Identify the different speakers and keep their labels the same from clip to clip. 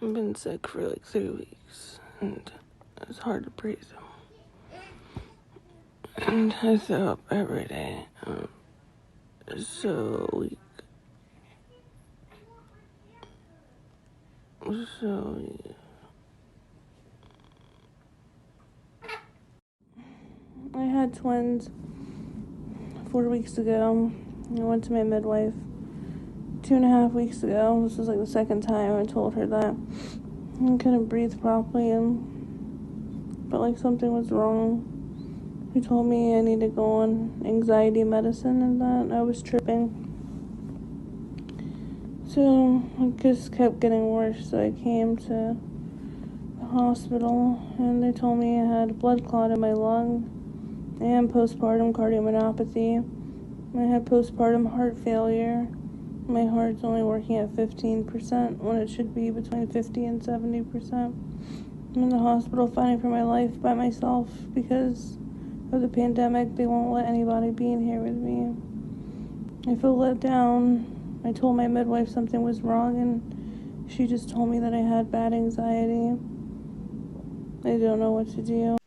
Speaker 1: I've been sick for like 3 weeks, and it's hard to breathe. And I throw up every day. I'm so weak. So weak. I had twins 4 weeks ago. I went to my midwife 2.5 weeks ago. This was like the second time I told her that I couldn't breathe properly and felt like something was wrong. He told me I need to go on anxiety medicine and that I was tripping. So it just kept getting worse. So I came to the hospital and they told me I had a blood clot in my lung and postpartum cardiomyopathy. I had postpartum heart failure. My heart's only working at 15% when it should be between 50 and 70%. I'm in the hospital fighting for my life by myself because of the pandemic. They won't let anybody be in here with me. I feel let down. I told my midwife something was wrong and she just told me that I had bad anxiety. I don't know what to do.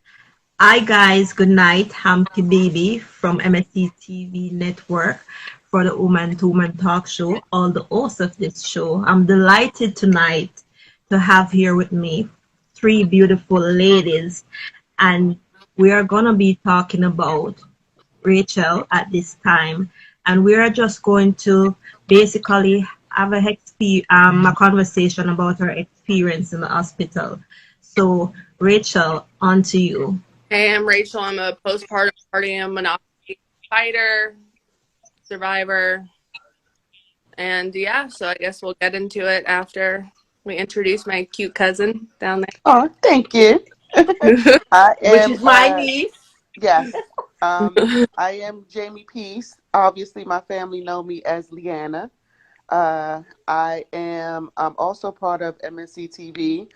Speaker 2: Hi guys, good night. I'm Baby from MSC TV Network for the Woman to Woman Talk Show, all the hosts of this show. I'm delighted tonight to have here with me three beautiful ladies, and we are going to be talking about Rachel at this time, and we are just going to basically have a conversation about her experience in the hospital. So, Rachel, on to you.
Speaker 3: Hey, I'm Rachel. I'm a postpartum cardiomyopathy fighter, survivor. And yeah, so I guess we'll get into it after we introduce my cute cousin down there.
Speaker 4: Oh, thank you. I
Speaker 2: Which
Speaker 4: am,
Speaker 2: is my niece.
Speaker 4: yes, I am Jamie Peace. Obviously, my family know me as Leanna. I am also part of MNC TV.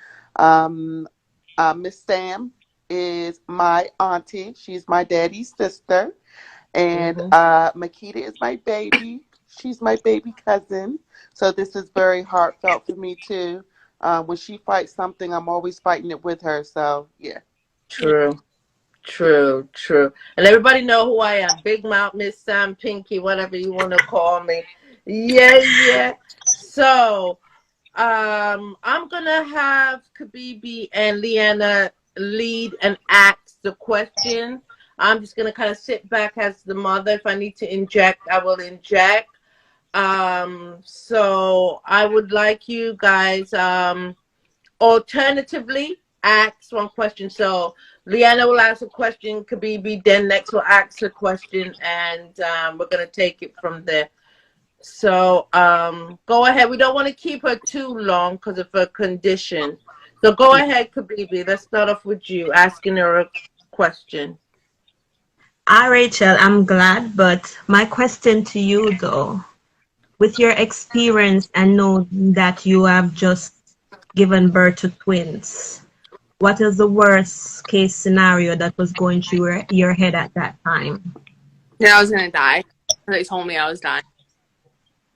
Speaker 4: Miss Sam is my auntie. She's my daddy's sister. And Makita is my baby. She's my baby cousin. So this is very heartfelt for me, too. When she fights something, I'm always fighting it with her. So, yeah.
Speaker 2: True, true, true. And everybody know who I am. Big Mouth, Miss Sam, Pinky, whatever you want to call me. Yeah, yeah. So, I'm gonna have Kabibi and Leanna lead and ask the question. I'm just gonna kind of sit back as the mother. If I need to inject, I will inject. So I would like you guys, alternatively, ask one question. So Leanna will ask a question, Kabibi, then next will ask a question, and we're gonna take it from there. So go ahead. We don't want to keep her too long because of her condition. So go ahead, Kabibi. Let's start off with you asking her a question.
Speaker 5: Hi, Rachel. I'm glad, but my question to you, though, with your experience and know that you have just given birth to twins, what is the worst case scenario that was going through your head at that time?
Speaker 3: Yeah, I was going to die. They told me I was dying.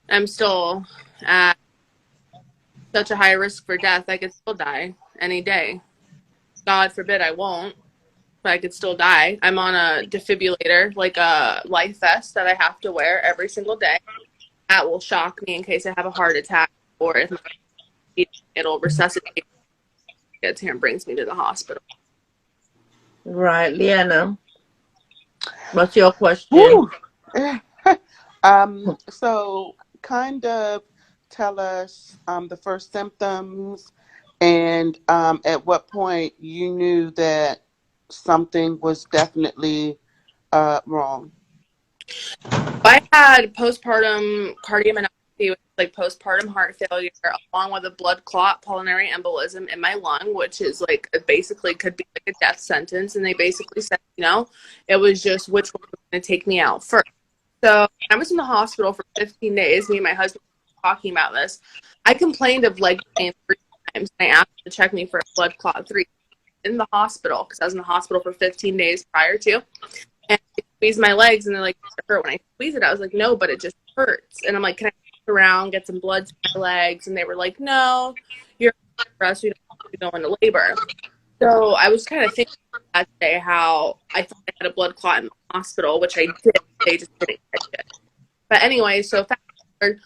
Speaker 3: I'm still at such a high risk for death. I could still die any day. God forbid I won't, but I could still die. I'm on a defibrillator, like a life vest that I have to wear every single day. That will shock me in case I have a heart attack or if it'll resuscitate. Gets here and brings me to the hospital.
Speaker 2: Right, Leanna. What's your question?
Speaker 4: So kind of tell us the first symptoms and at what point you knew that something was definitely wrong.
Speaker 3: I had postpartum cardiomyopathy, like postpartum heart failure, along with a blood clot, pulmonary embolism in my lung, which is like it basically could be like a death sentence. And they basically said, it was just which one was going to take me out first. So I was in the hospital for 15 days. Me and my husband were talking about this. I complained of leg pain 3 times, and I asked them to check me for a blood clot 3 in the hospital because I was in the hospital for 15 days prior to. And they squeeze my legs, and they're like, "Does it hurt?" When I squeeze it, I was like, "No, but it just hurts." And I'm like, "Can I walk around, get some blood to my legs?" And they were like, "No, you're for us, we don't have to go into labor. So I was kind of thinking that day how I thought I had a blood clot in the hospital, which I did. They just didn't catch it. But anyway, so fast forward,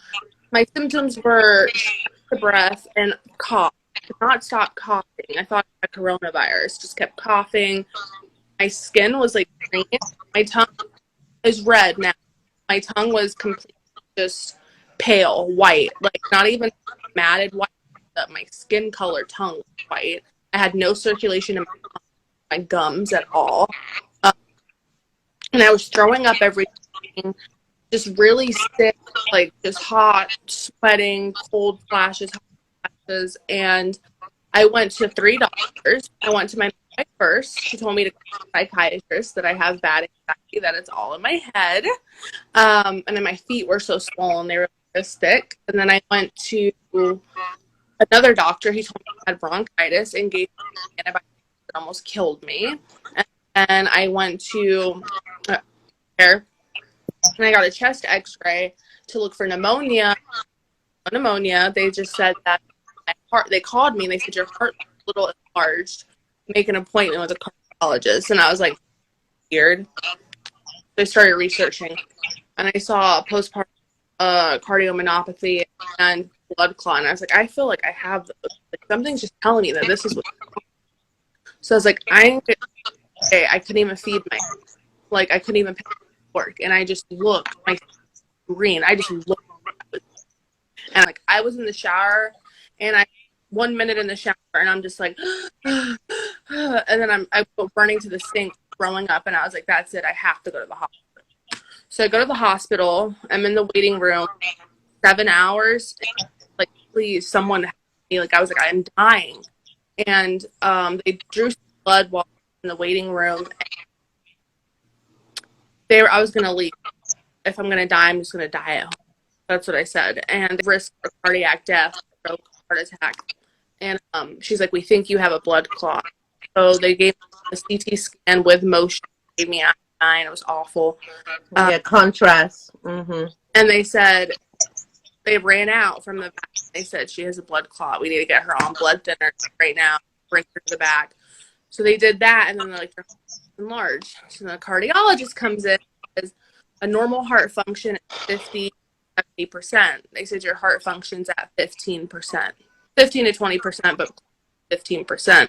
Speaker 3: my symptoms were shortness of breath and cough. I could not stop coughing. I thought I had coronavirus. Just kept coughing. My skin was like green. My tongue is red now. My tongue was completely just pale white, like not even matted white. But my skin color tongue was white. I had no circulation in my gums at all. And I was throwing up everything, just really sick, like just hot, sweating, cold flashes, hot flashes. And I went to 3 doctors. I went to my midwife first. She told me to go to a psychiatrist, that I have bad anxiety, that it's all in my head. And then my feet were so swollen, they were so thick. And then I went to another doctor. He told me I had bronchitis and gave me antibiotics that almost killed me. And I went to and I got a chest x-ray to look for pneumonia. They just said that my heart, they called me and they said, your heart's a little enlarged. Make an appointment with a cardiologist. And I was like, weird. So I started researching and I saw postpartum cardiomyopathy and blood clot. And I was like, I feel like I have those. Like, something's just telling me that this is what's going on. So I was like, I couldn't even feed myself. Like, I couldn't even pay work. And I just looked, my green. I just looked. And like, I was in the shower and 1 minute in the shower and I'm just like, and then I go running to the sink, throwing up. And I was like, that's it. I have to go to the hospital. So I go to the hospital. I'm in the waiting room, 7 hours. Like, please, someone help me. Like, I was like, I'm dying. And they drew some blood while in the waiting room. I was going to leave. If I'm going to die, I'm just going to die at home. That's what I said. And risk for cardiac death, stroke, heart attack. And she's like, we think you have a blood clot. So they gave me a CT scan with motion, gave me iodine. It was awful.
Speaker 6: Contrast. Mm-hmm.
Speaker 3: And they said, they ran out from the back. They said, she has a blood clot. We need to get her on blood thinners right now. Bring her to the back. So they did that. And then they're like, your heart's enlarged. So the cardiologist comes in and says, a normal heart function is 50-70%. They said your heart functions at 15%. 15 to 20%, but 15%.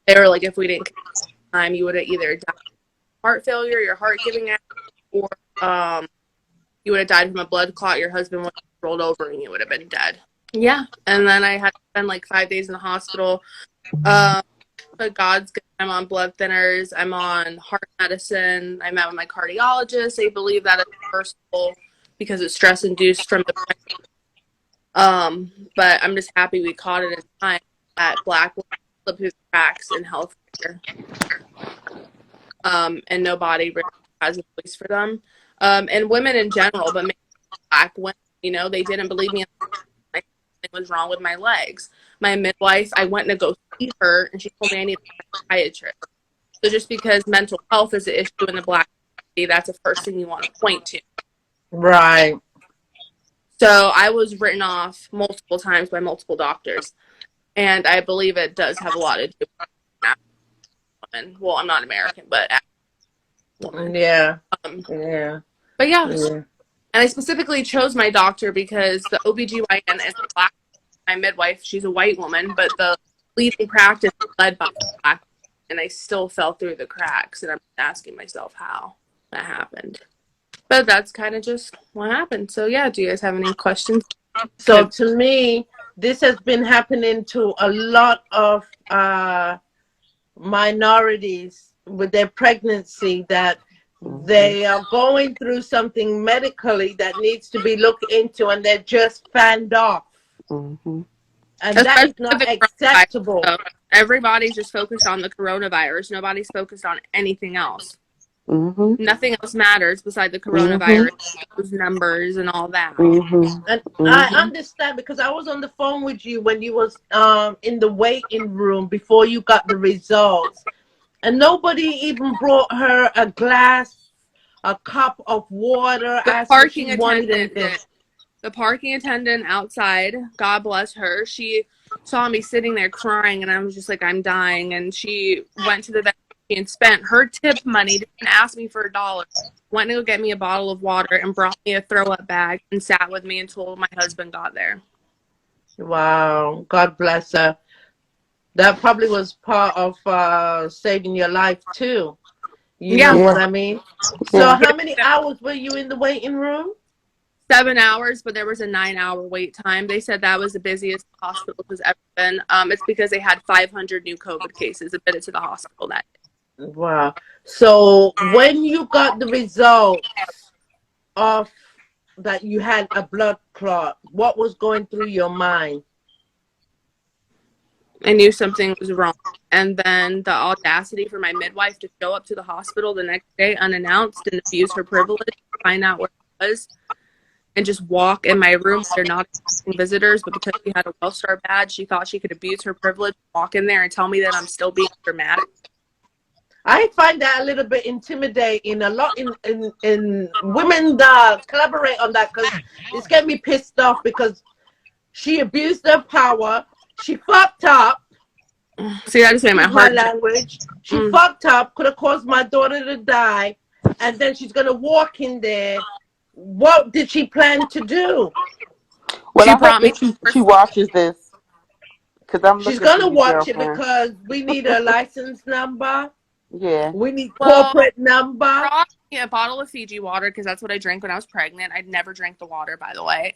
Speaker 3: They were like, if we didn't catch time, you would have either died from heart failure, your heart giving out, or you would have died from a blood clot, your husband would have rolled over and you would have been dead. Yeah. And then I had to spend like 5 days in the hospital. But God's good. I'm on blood thinners. I'm on heart medicine. I met with my cardiologist. They believe that it's reversible because it's stress induced from the pregnancy. But I'm just happy we caught it in time that Black women slip through the cracks in healthcare. And nobody really has a voice for them. And women in general, but maybe Black women, you know, they didn't believe me. Something was wrong with my legs. My midwife, I went to go see her, and she told me I need a psychiatrist. So just because mental health is an issue in the Black community, that's the first thing you want to point to.
Speaker 6: Right.
Speaker 3: So I was written off multiple times by multiple doctors, and I believe it does have a lot to do with women. Well, I'm not American, but
Speaker 6: yeah.
Speaker 3: Yeah. But yeah. And I specifically chose my doctor because the OBGYN is a Black. My midwife, she's a white woman, but the leading practice is led by Black, and I still fell through the cracks, and I'm asking myself how that happened. But that's kind of just what happened. So yeah, do you guys have any questions?
Speaker 6: So to me, this has been happening to a lot of minorities with their pregnancy, that they are going through something medically that needs to be looked into, and they're just fanned off.
Speaker 4: Mm-hmm.
Speaker 6: And that is not acceptable.
Speaker 3: Everybody's just focused on the coronavirus. Nobody's focused on anything else.
Speaker 4: Mm-hmm.
Speaker 3: Nothing else matters beside the coronavirus, those numbers and all that.
Speaker 6: Mm-hmm. And I understand, because I was on the phone with you when you was in the waiting room before you got the results, and nobody even brought her a cup of water.
Speaker 3: The parking attendant outside, God bless her, she saw me sitting there crying, and I was just like, I'm dying. And she went to the vending machine and spent her tip money, didn't ask me for $1, went to go get me a bottle of water and brought me a throw-up bag and sat with me until my husband got there.
Speaker 6: Wow. God bless her. That probably was part of saving your life too. You know what I mean? So
Speaker 4: Yeah.
Speaker 6: how many hours were you in the waiting room?
Speaker 3: 7 hours, but there was a 9-hour wait time. They said that was the busiest the hospital has ever been. It's because they had 500 new COVID cases admitted to the hospital that day.
Speaker 6: Wow. So when you got the results of that you had a blood clot, what was going through your mind?
Speaker 3: I knew something was wrong. And then the audacity for my midwife to show up to the hospital the next day unannounced and abuse her privilege to find out where I was and just walk in my room. They're not accepting visitors, but because she had a WellStar badge, she thought she could abuse her privilege, walk in there and tell me that I'm still being dramatic.
Speaker 6: I find that a little bit intimidating. A lot in women collaborate on that because it's getting me pissed off because she abused her power. She fucked up.
Speaker 3: See, that just made my heart.
Speaker 6: Language. She fucked up. Could have caused my daughter to die, and then she's gonna walk in there. What did she plan to do?
Speaker 4: Well, I hope that she watches this because
Speaker 6: she's gonna watch it because we need a license number.
Speaker 4: Yeah.
Speaker 6: We need corporate number.
Speaker 3: Brought me a bottle of Fiji water because that's what I drank when I was pregnant. I'd never drank the water, by the way.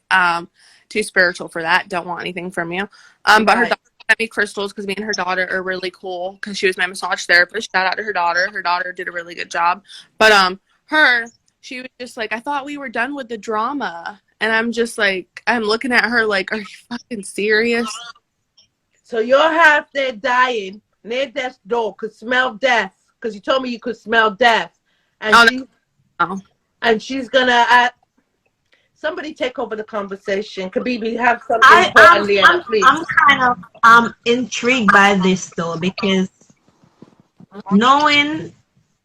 Speaker 3: Too spiritual for that. Don't want anything from you. But her daughter sent me crystals because me and her daughter are really cool because she was my massage therapist. Shout out to her daughter. Her daughter did a really good job. But she was just like, I thought we were done with the drama. And I'm just like, I'm looking at her like, are you fucking serious?
Speaker 6: So you're half there dying near death's door, could smell death. Because you told me you could smell death. And and she's gonna somebody take over the conversation. Kabibi, have something important, Leanna, please.
Speaker 5: I'm kind of intrigued by this though, because knowing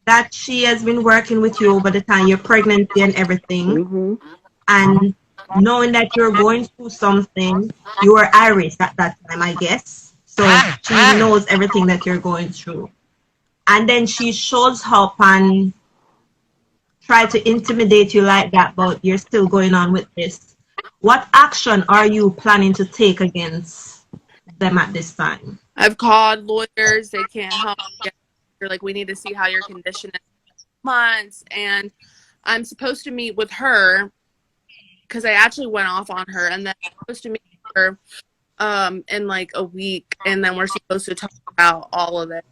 Speaker 5: that she has been working with you over the time, your pregnancy and everything, and knowing that you're going through something, you were Irish at that time, I guess. So she knows everything that you're going through. And then she shows up and try to intimidate you like that, but you're still going on with this. What action are you planning to take against them at this time?
Speaker 3: I've called lawyers. They can't help me. They're like, we need to see how your condition is in months. And I'm supposed to meet with her because I actually went off on her. And then I'm supposed to meet with her in like a week. And then we're supposed to talk about all of it.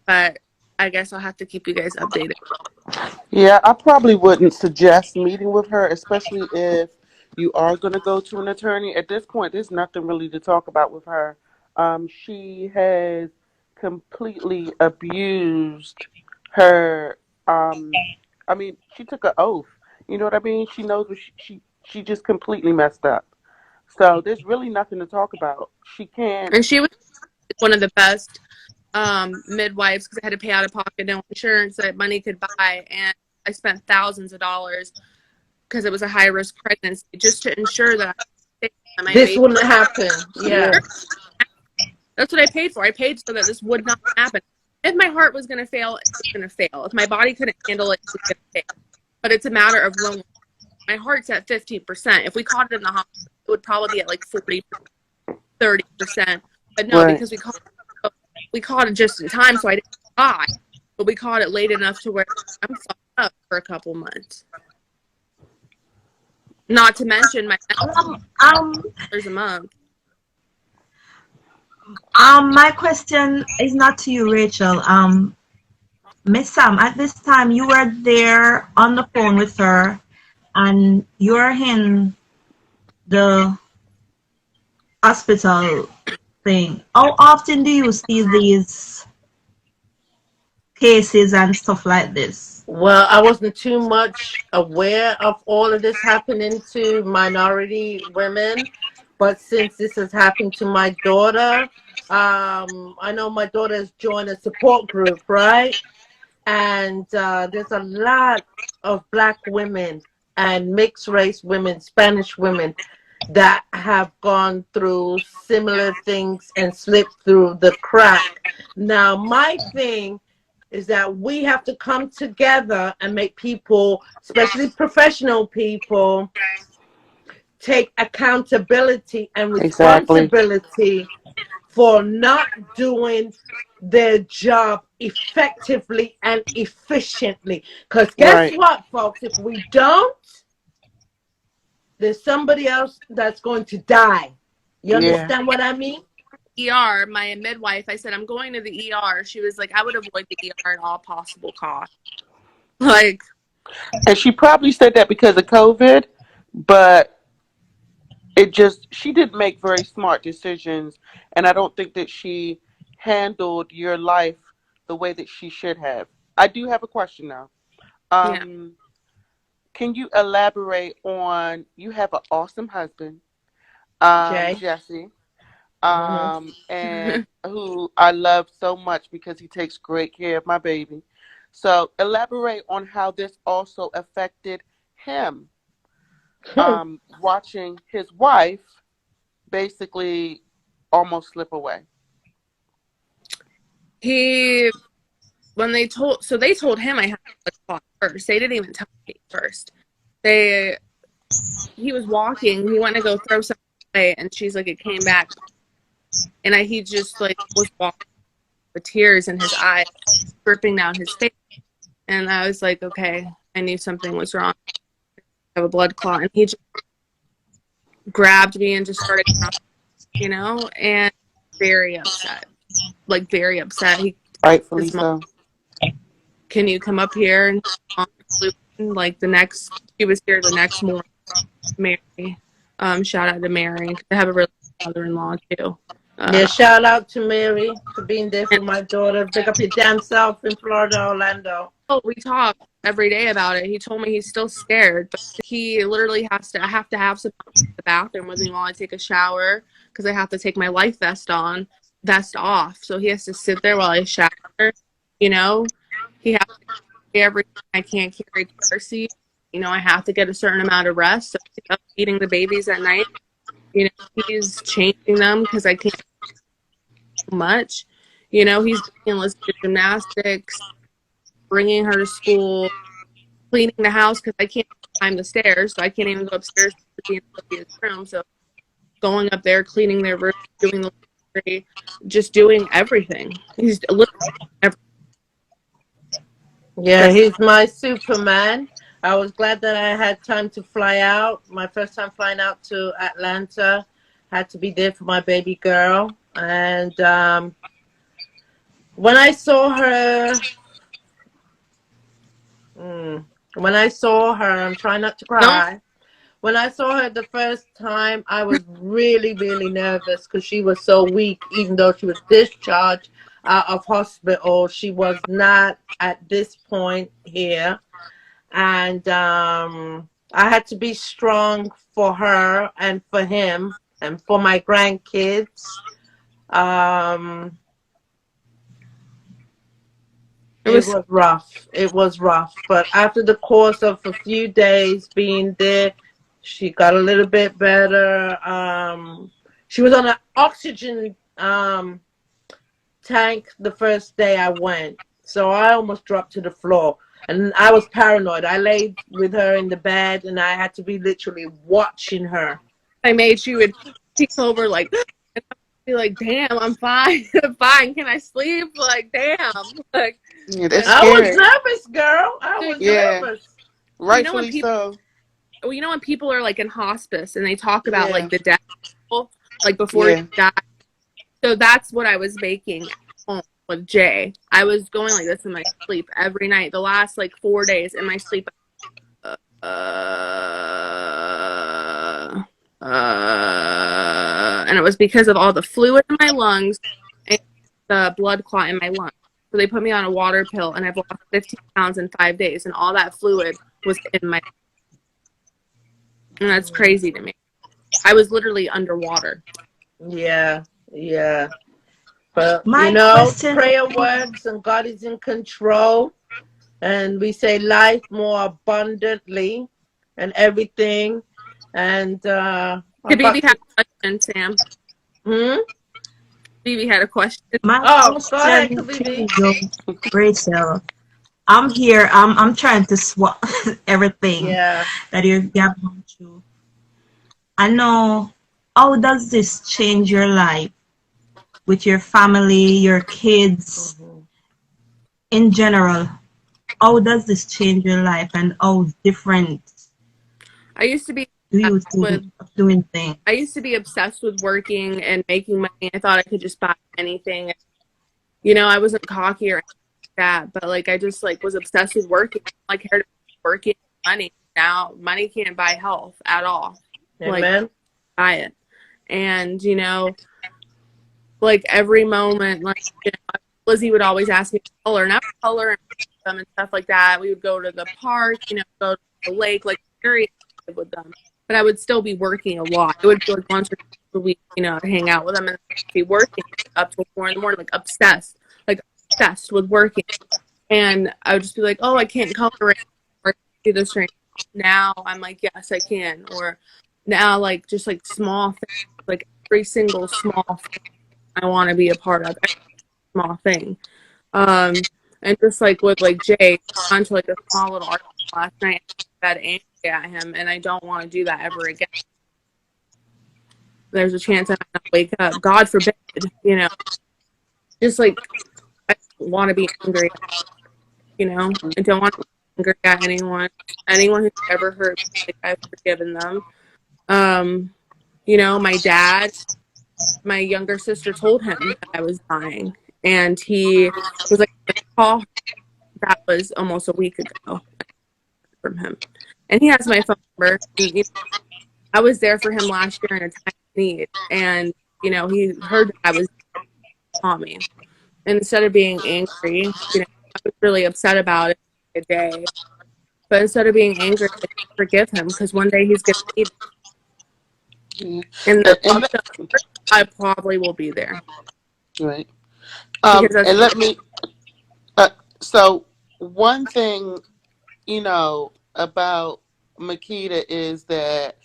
Speaker 3: But I guess I'll have to keep you guys updated.
Speaker 4: Yeah, I probably wouldn't suggest meeting with her, especially if you are going to go to an attorney. At this point, there's nothing really to talk about with her. She has completely abused her. I mean, she took an oath. You know what I mean? She knows what she just completely messed up. So there's really nothing to talk about. She can't.
Speaker 3: And she was one of the best midwives because I had to pay out of pocket no insurance that money could buy, and I spent thousands of dollars because it was a high risk pregnancy just to ensure that
Speaker 6: this wouldn't happen. Yeah,
Speaker 3: that's what I paid for. I paid so that this would not happen. If my heart was going to fail, it was going to fail. If my body couldn't handle it, it was going to fail. But it's a matter of when my heart's at 15%. If we caught it in the hospital, it would probably be at like 40, 30%. But no, because we caught it just in time, so I didn't die. But we caught it late enough to where I'm fucked up for a couple months. Not to mention my there's a month.
Speaker 5: My question is not to you, Rachel. Miss Sam, at this time you were there on the phone with her, and you're in the hospital thing. How often do you see these cases and stuff like this?
Speaker 6: Well, I wasn't too much aware of all of this happening to minority women, but since this has happened to my daughter, I know my daughter has joined a support group, right? And there's a lot of Black women and mixed race women, Spanish women, that have gone through similar things and slipped through the crack. Now, my thing is that we have to come together and make people, especially professional people, take accountability and
Speaker 4: Exactly.
Speaker 6: responsibility for not doing their job effectively and efficiently. Because guess
Speaker 4: Right.
Speaker 6: what, folks? If we don't, there's somebody else that's going to die. You
Speaker 4: Yeah.
Speaker 6: understand what I mean?
Speaker 3: ER, my midwife, I said, I'm going to the ER. She was like, I would avoid the ER at all possible costs. Like,
Speaker 4: And she probably said that because of COVID, but she didn't make very smart decisions. And I don't think that she handled your life the way that she should have. I do have a question now.
Speaker 3: yeah.
Speaker 4: Can you elaborate on, you have an awesome husband,
Speaker 6: Jay?
Speaker 4: Jesse,
Speaker 6: Hmm.
Speaker 4: and who I love so much because he takes great care of my baby. So elaborate on how this also affected him, watching his wife basically almost slip away.
Speaker 3: He, when they told him I had a clock first. They didn't even tell me first. He was walking. He went to go throw something away, and she's like, it came back. And he just like was walking with tears in his eyes, dripping down his face. And I was like, okay, I knew something was wrong. I have a blood clot. And he just grabbed me and just started crying, and very upset. Like, very upset. He texted
Speaker 4: Rightfully
Speaker 3: his mom,
Speaker 4: so.
Speaker 3: can you come up here? And mom flew in, like, she was here the next morning. Mary. Shout out to Mary. I have a really good mother-in-law, too.
Speaker 6: Yeah, shout out to Mary for being there for
Speaker 3: And
Speaker 6: my daughter. Pick up your damn self in Florida, Orlando.
Speaker 3: we talk every day about it. He told me he's still scared, but he literally I have to have someone in the bathroom with me while I take a shower because I have to take my life vest off. So he has to sit there while I shower. You know, he has to carry everything. I can't carry car seat. I have to get a certain amount of rest. So he's up feeding the babies at night. He's changing them because I can't do much. He's bringing Liz to gymnastics, bringing her to school, cleaning the house because I can't climb the stairs, so I can't even go upstairs to be in Olivia's room. So going up there, cleaning their room, doing the laundry, just doing everything. He's literally everything.
Speaker 6: Yeah, he's my Superman. I was glad that I had time to fly out. My first time flying out to Atlanta. Had to be there for my baby girl. And when I saw her, I'm trying not to
Speaker 3: No,
Speaker 6: cry. When I saw her the first time, I was really, really nervous because she was so weak. Even though she was discharged out of hospital, she was not at this point here. And I had to be strong for her and for him and for my grandkids. It was rough. It was rough. But after the course of a few days being there, she got a little bit better. She was on an oxygen tank the first day I went. So I almost dropped to the floor. And I was paranoid. I laid with her in the bed and I had to be literally watching her.
Speaker 3: I made she would peek over like, and I'd be like, damn, I'm fine. I'm fine. Can I sleep? Like, damn. Like,
Speaker 4: Yeah, that's
Speaker 6: I
Speaker 4: scary.
Speaker 6: was nervous, girl. I was nervous.
Speaker 4: Rightfully so.
Speaker 3: When people are like in hospice and they talk about
Speaker 4: Yeah.
Speaker 3: like the death, like before
Speaker 4: Yeah.
Speaker 3: you die. So that's what I was making at home with Jay. I was going like this in my sleep every night. The last like 4 days in my sleep. And it was because of all the fluid in my lungs and the blood clot in my lungs. So they put me on a water pill, and I've lost 15 pounds in 5 days, and all that fluid was in my. And that's crazy to me. I was literally underwater.
Speaker 6: Yeah, yeah. But,
Speaker 5: My question,
Speaker 6: prayer works and God is in control. And we say life more abundantly and everything. And
Speaker 3: Bibi had a question, Sam.
Speaker 6: Hmm?
Speaker 3: Bibi had a question.
Speaker 5: My
Speaker 6: Oh, go ahead,
Speaker 5: question to
Speaker 6: Kabibi.
Speaker 5: you, Rachel. I'm here. I'm trying to swap everything
Speaker 6: Yeah.
Speaker 5: that you have gone through. I know. How does this change your life with your family, your kids,
Speaker 6: Mm-hmm.
Speaker 5: in general? How does this change your life, and how different
Speaker 3: I used to be
Speaker 5: do
Speaker 3: obsessed
Speaker 5: you think
Speaker 3: with
Speaker 5: of doing things?
Speaker 3: I used to be obsessed with working and making money. I thought I could just buy anything. You know, I wasn't cocky or anything like that, but like I just like was obsessed with working. Like cared about working money. Now money can't buy health at all. Like
Speaker 6: Amen.
Speaker 3: buy it. And you know, like every moment, like you know, Lizzie would always ask me to color, and I would color and them and stuff like that. We would go to the park, you know, go to the lake, like very active with them. But I would still be working a lot. It would be like once or twice a week, you know, to hang out with them and be working up till 4 in the morning, like obsessed with working. And I would just be like, oh, I can't color right now, or I can't do this right now. Now I'm like, yes, I can. Or now, like just like small things, like every single small thing I want to be a part of, every small thing. Um, and just like with like Jay, onto like a small little article last night, I got angry at him, and I don't want to do that ever again. There's a chance I might not wake up. God forbid, you know. Just like I don't want to be angry, you know. I don't want to be angry at anyone. Anyone who's ever hurt me, like I've forgiven them. You know, my dad, my younger sister told him that I was dying, and he was like, call her. That was almost a week ago from him, and he has my phone number. And, you know, I was there for him last year in a time of need, and you know, he heard that I was on me, and instead of being angry, you know, I was really upset about it a day. But instead of being angry, I forgive him because one day he's gonna need
Speaker 4: Yeah.
Speaker 3: it. And the
Speaker 4: And
Speaker 3: love I probably will be there
Speaker 4: right.
Speaker 3: because that's
Speaker 4: And let me. So one thing you know about Makita is that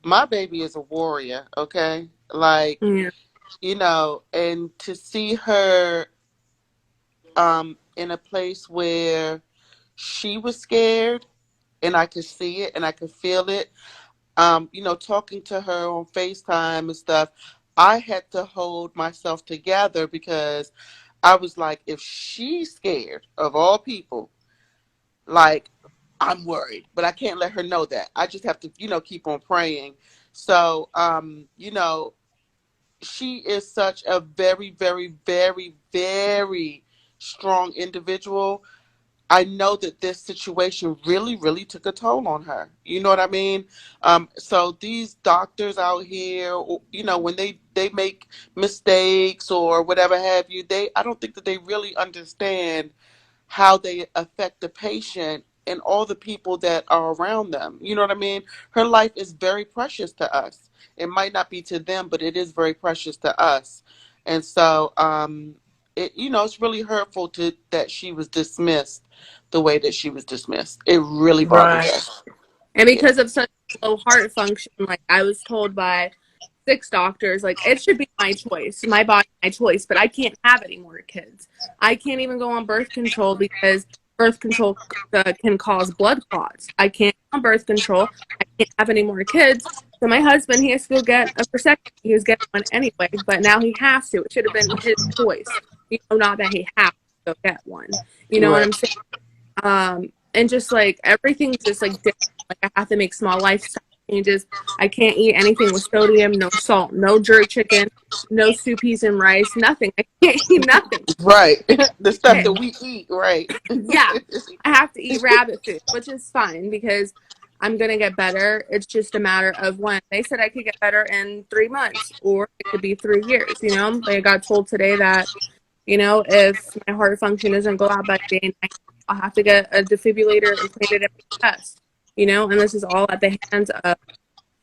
Speaker 4: my baby is a warrior. Okay, like
Speaker 3: yeah.
Speaker 4: you know, and to see her in a place where she was scared and I could see it and I could feel it. You know, talking to her on FaceTime and stuff, I had to hold myself together because I was like, if she's scared of all people, like I'm worried, but I can't let her know that. I just have to, you know, keep on praying. So, you know, she is such a very, very, very, very strong individual. I know that this situation really, really took a toll on her. You know what I mean? So these doctors out here, you know, when they make mistakes or whatever have you, I don't think that they really understand how they affect the patient and all the people that are around them. You know what I mean? Her life is very precious to us. It might not be to them, but it is very precious to us. And so, you know, it's really hurtful that she was dismissed the way that she was dismissed. It really bothers
Speaker 6: Right.
Speaker 4: us.
Speaker 3: And
Speaker 4: Yeah.
Speaker 3: because of such low heart function, like I was told by 6 doctors, like it should be my choice, my body, my choice, but I can't have any more kids. I can't even go on birth control because birth control can cause blood clots. I can't go on birth control. I can't have any more kids. So my husband, he has to go get a vasectomy. He was getting one anyway, but now he has to. It should have been his choice. You know, not that he has to go get one. You know what
Speaker 4: Right.
Speaker 3: I'm saying? And just like everything's just like different. Like I have to make small lifestyle changes. I can't eat anything with sodium, no salt, no jerk chicken, no stew peas and rice, nothing. I can't eat nothing.
Speaker 4: Right. The stuff
Speaker 3: Okay.
Speaker 4: that we eat. Right.
Speaker 3: Yeah, I have to eat rabbit food, which is fine because I'm gonna get better. It's just a matter of when. They said I could get better in 3 months, or it could be 3 years. You know, like I got told today that you know if my heart function doesn't go out by day 9, I'll have to get a defibrillator implanted in my chest. You know, and this is all at the hands of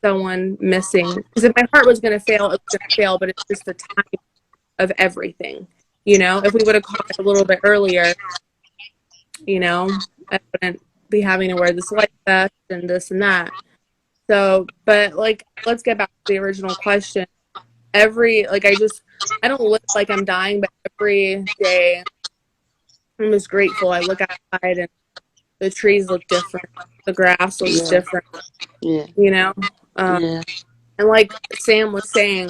Speaker 3: someone missing. Because if my heart was gonna fail, it was gonna fail. But it's just the time of everything. You know, if we would have caught it a little bit earlier, you know, I wouldn't be having to wear this life vest and this and that. So, but like, let's get back to the original question. I don't live like I'm dying, but every day I'm just grateful. I look outside and the trees look different. The grass looks
Speaker 4: Yeah.
Speaker 3: different,
Speaker 4: Yeah.
Speaker 3: you know?
Speaker 4: Yeah.
Speaker 3: And like Sam was saying,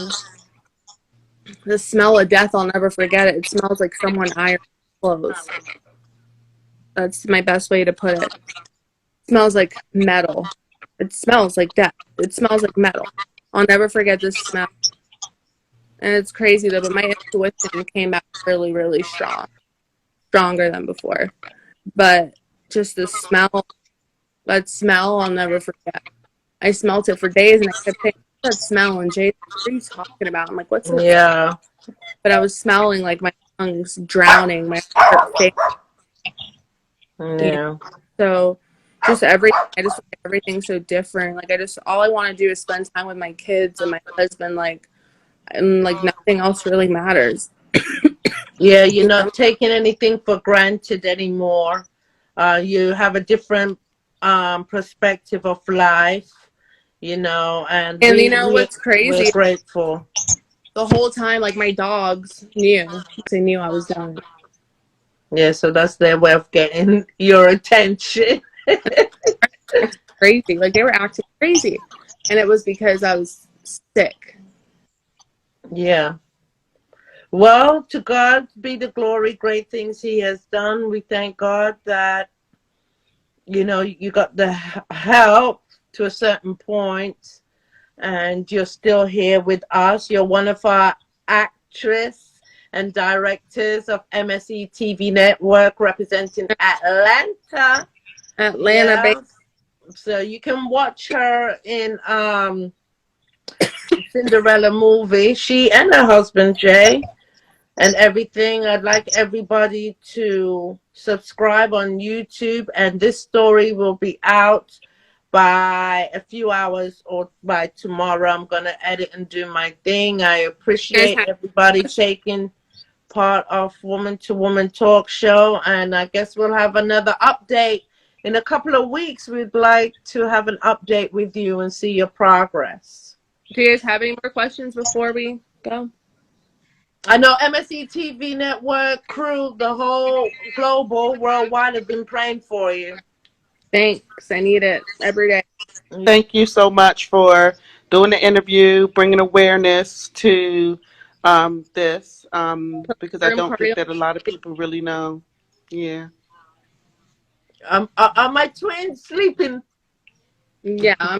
Speaker 3: the smell of death, I'll never forget it. It smells like someone ironed clothes. That's my best way to put it. It smells like metal. It smells like death. It smells like metal. I'll never forget this smell. And it's crazy though, but my intuition came back really, really strong. Stronger than before. But just the smell, that smell, I'll never forget. I smelt it for days and I kept saying, what's that smell? And Jay, what are you talking about? I'm like, what's that?
Speaker 6: Yeah.
Speaker 3: But I was smelling like my lungs drowning, my heart fake.
Speaker 6: Yeah.
Speaker 3: So just everything, I just like everything's so different. Like all I want to do is spend time with my kids and my husband, and like nothing else really matters.
Speaker 6: Yeah, you're not taking anything for granted anymore. You have a different perspective of life, and
Speaker 3: And you know what's
Speaker 6: we're
Speaker 3: crazy?
Speaker 6: grateful.
Speaker 3: The whole time, like my dogs knew. They knew I was dying.
Speaker 6: Yeah, so that's their way of getting your attention.
Speaker 3: It's crazy. Like they were acting crazy. And it was because I was sick.
Speaker 6: Yeah. Well, to God be the glory, great things he has done. We thank God that, you got the help to a certain point and you're still here with us. You're one of our actress and directors of MSE TV Network representing Atlanta.
Speaker 3: Atlanta, baby.
Speaker 6: So you can watch her in Cinderella movie. She and her husband Jay and everything. I'd like everybody to subscribe on YouTube, and this story will be out by a few hours or by tomorrow. I'm gonna edit and do my thing. I appreciate everybody taking part of Woman to Woman Talk Show, and I guess we'll have another update in a couple of weeks. We'd like to have an update with you and see your progress.
Speaker 3: Do you guys have any more questions before we go?
Speaker 6: I know MSE TV Network crew, the whole global, worldwide, have been praying for you.
Speaker 3: Thanks. I need it every day.
Speaker 4: Thank you so much for doing the interview, bringing awareness to this, because I don't think that a lot of people really know. Yeah.
Speaker 6: Are my twins sleeping?
Speaker 3: Yeah, I'm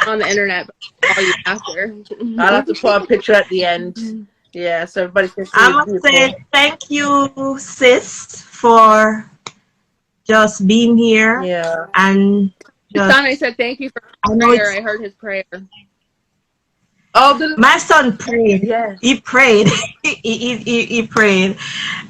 Speaker 3: on the internet, but I'll call you after.
Speaker 6: I'll have to put a picture at the end. Yeah, so everybody can see.
Speaker 5: I must say thank you, sis, for just being here.
Speaker 3: Yeah.
Speaker 5: And
Speaker 3: His son, I said thank you for prayer. I heard his prayer.
Speaker 5: Oh, my son prayed.
Speaker 3: Yes.
Speaker 5: He prayed. he prayed,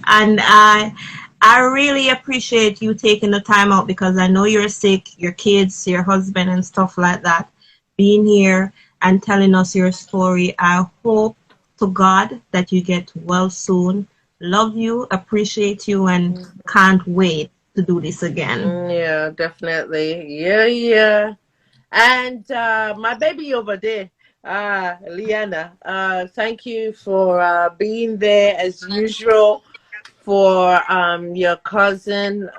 Speaker 5: and I really appreciate you taking the time out, because I know you're sick, your kids, your husband, and stuff like that. Being here and telling us your story. I hope to God that you get well soon. Love you, appreciate you, and can't wait to do this again.
Speaker 6: Yeah, definitely. Yeah. And my baby over there, Liana, thank you for being there as usual for your cousin.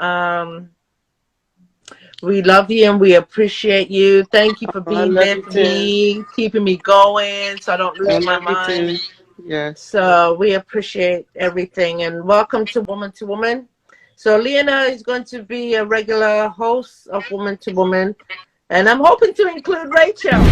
Speaker 6: We love you and we appreciate you. Thank you for being there for me, keeping me going so I don't lose my mind.
Speaker 4: Yes.
Speaker 6: So we appreciate everything, and welcome to Woman. So Liana is going to be a regular host of Woman to Woman, and I'm hoping to include Rachel.